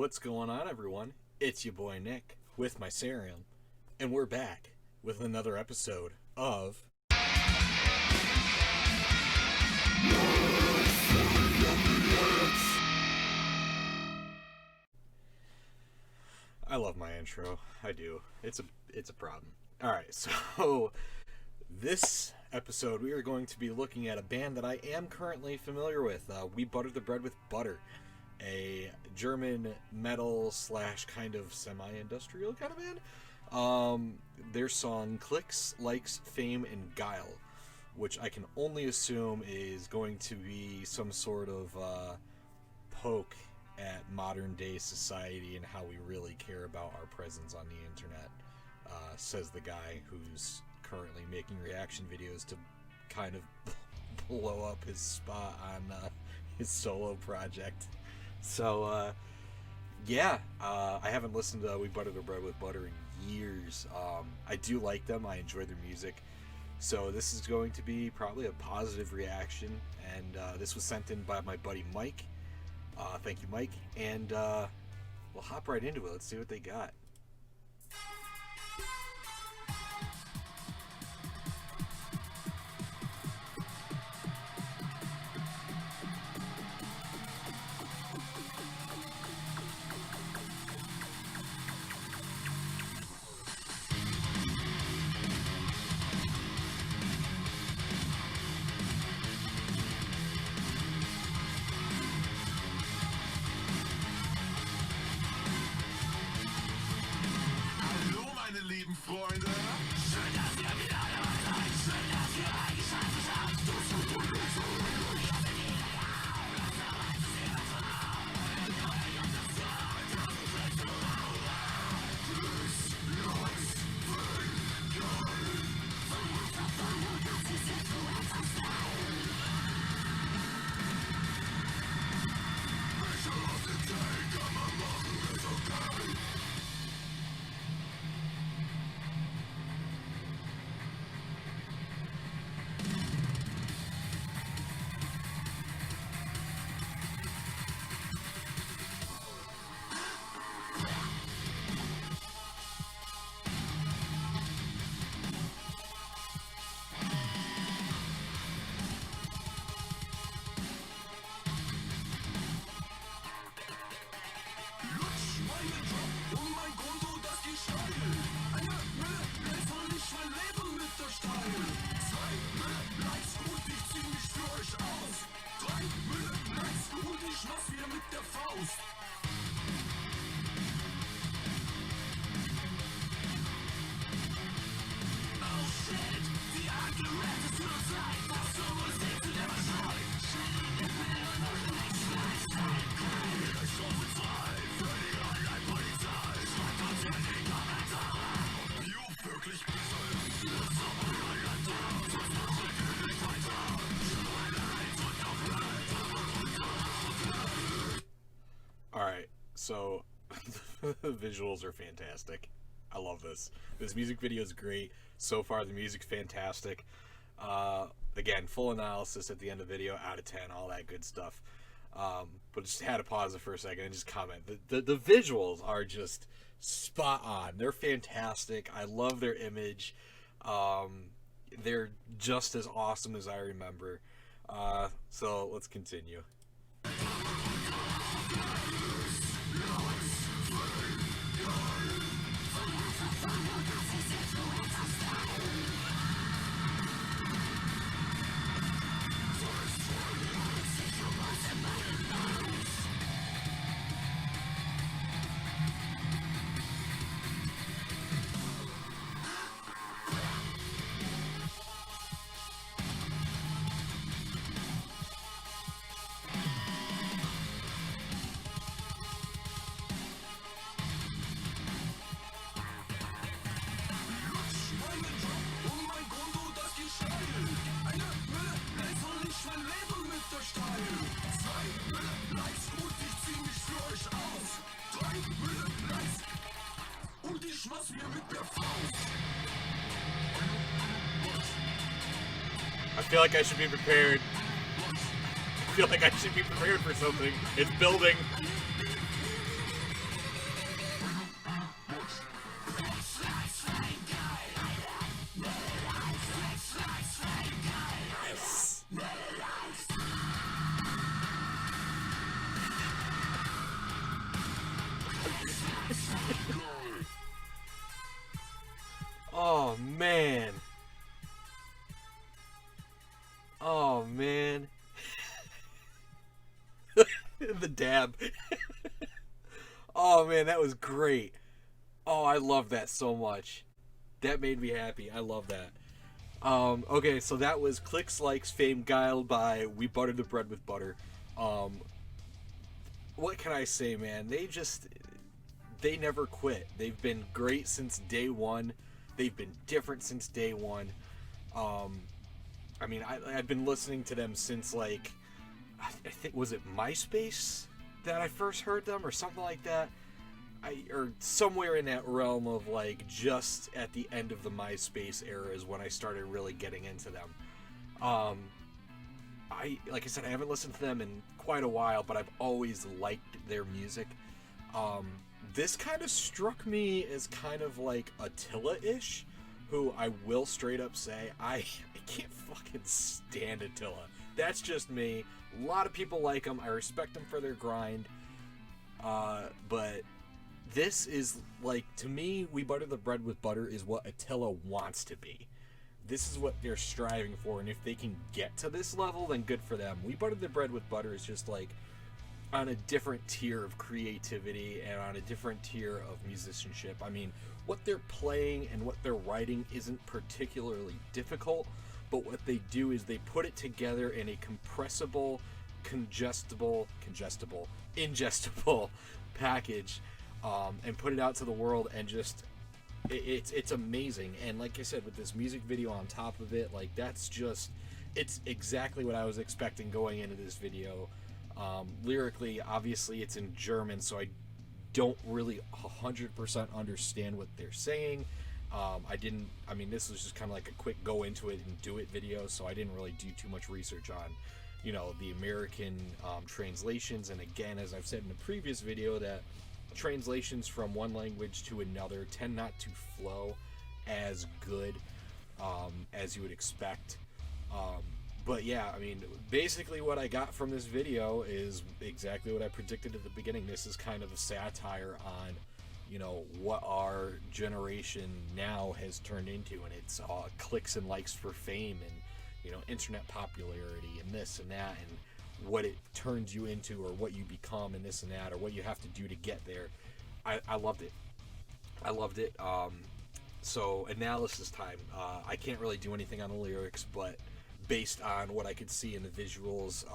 What's going on, everyone? It's your boy Nick with Mysarium, and we're back with another episode of I love my intro. I do. It's a problem. All right, so this episode we are going to be looking at a band that I am currently familiar with. We Butter the Bread with Butter, a German metal / kind of semi-industrial kind of band. Their song Klicks, Likes, Fame, and Geil, which I can only assume is going to be some sort of poke at modern day society and how we really care about our presence on the internet, says the guy who's currently making reaction videos to kind of blow up his spot on his solo project. So I haven't listened to We Butter the Bread with Butter in years. I do like them. I enjoy their music. So this is going to be probably a positive reaction, and this was sent in by my buddy Mike. Thank you, Mike. And we'll hop right into it. Let's see what they got. Freunde, schön, dass ihr wieder da seid, schön, dass ihr eingeschaltet habt, du ich hoffe, jeder Jahr, das erreicht es jeder Tag, und euch und das Jahr, das ist recht so Klicks, Likes, Fame, Geil, von uns auf Feuer, das ist Influencer-Style. Welche auf den Tag kann man machen, ist okay. Alright, so the visuals are fantastic. I love this. This music video is great. So far, the music's fantastic. Again, full analysis at the end of the video, out of 10, all that good stuff. But just had to pause it for a second and just comment. The visuals are just spot on. They're fantastic. I love their image. They're just as awesome as I remember. So let's continue. I feel like I should be prepared. I feel like I should be prepared for something. It's building. Oh man. Oh man. The dab. Oh man, that was great. Oh, I love that so much. That made me happy. I love that. Okay, so that was Klicks, Likes, Fame, Geil by We Buttered the Bread with Butter. What can I say, man? They never quit. They've been great since day one. They've been different since day one. I mean, I've been listening to them since, like, I think, was it MySpace that I first heard them or something like that? Or somewhere in that realm of, like, just at the end of the MySpace era is when I started really getting into them. Like I said, I haven't listened to them in quite a while, but I've always liked their music. This kind of struck me as kind of like Attila-ish, who I will straight up say, I can't fucking stand Attila. That's just me. A lot of people like them. I respect them for their grind. But this is, like, to me, We Butter the Bread with Butter is what Attila wants to be. This is what they're striving for, and if they can get to this level, then good for them. We Butter the Bread with Butter is just, like, on a different tier of creativity and on a different tier of musicianship. I mean, what they're playing and what they're writing isn't particularly difficult, but what they do is they put it together in a compressible, ingestible package, and put it out to the world, and just it's amazing. And like I said, with this music video on top of it, like, that's just, it's exactly what I was expecting going into this video. Lyrically, obviously it's in German, so I don't really 100% understand what they're saying. This was just kind of like a quick go into it and do it video, so I didn't really do too much research on, the American translations. And again, as I've said in the previous video, that translations from one language to another tend not to flow as good as you would expect. But yeah, I mean, basically what I got from this video is exactly what I predicted at the beginning. This is kind of a satire on, what our generation now has turned into, and it's clicks and likes for fame, and, internet popularity, and this and that, and what it turns you into, or what you become, and this and that, or what you have to do to get there. I loved it. I loved it. So analysis time. I can't really do anything on the lyrics, but based on what I could see in the visuals,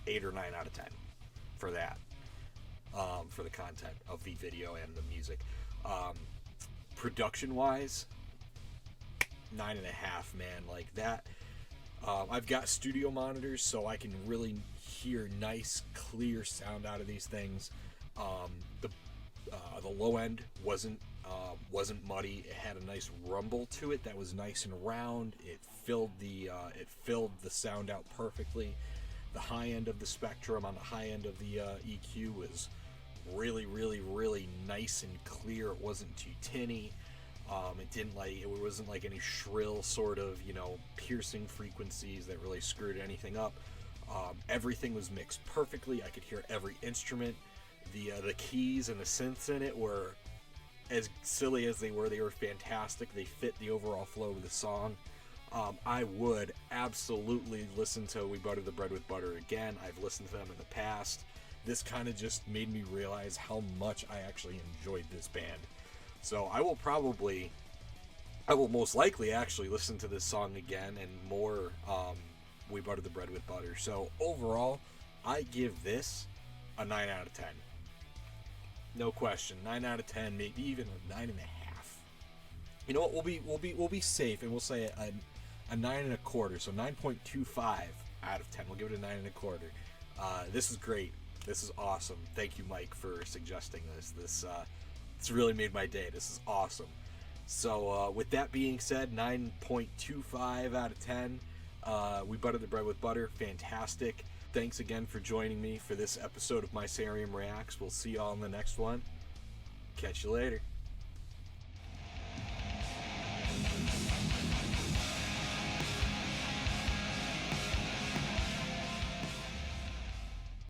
8 or 9 out of 10 for that. For the content of the video and the music. Production wise, 9.5, man. Like that. I've got studio monitors, so I can really hear nice, clear sound out of these things. The low end wasn't muddy. It had a nice rumble to it that was nice and round. It filled the sound out perfectly. The high end of the spectrum, on the high end of the EQ, was really, really, really nice and clear. It wasn't too tinny. It wasn't like any shrill sort of, piercing frequencies that really screwed anything up. Everything was mixed perfectly. I could hear every instrument. The keys and the synths in it were, as silly as they were fantastic. They fit the overall flow of the song. I would absolutely listen to We Butter the Bread with Butter again. I've listened to them in the past. This kind of just made me realize how much I actually enjoyed this band. So I will most likely actually listen to this song again and more We Butter the Bread with Butter. So overall, I give this a 9 out of 10. No question. 9 out of 10, maybe even a 9.5. You know what? We'll be safe, and we'll say a 9.25. So 9.25 out of 10. We'll give it a 9.25. This is great. This is awesome. Thank you, Mike, for suggesting this. It's really made my day. This is awesome. So with that being said, 9.25 out of 10. We Butter the Bread with Butter. Fantastic. Thanks again for joining me for this episode of Mysarium Reacts. We'll see y'all in the next one. Catch you later.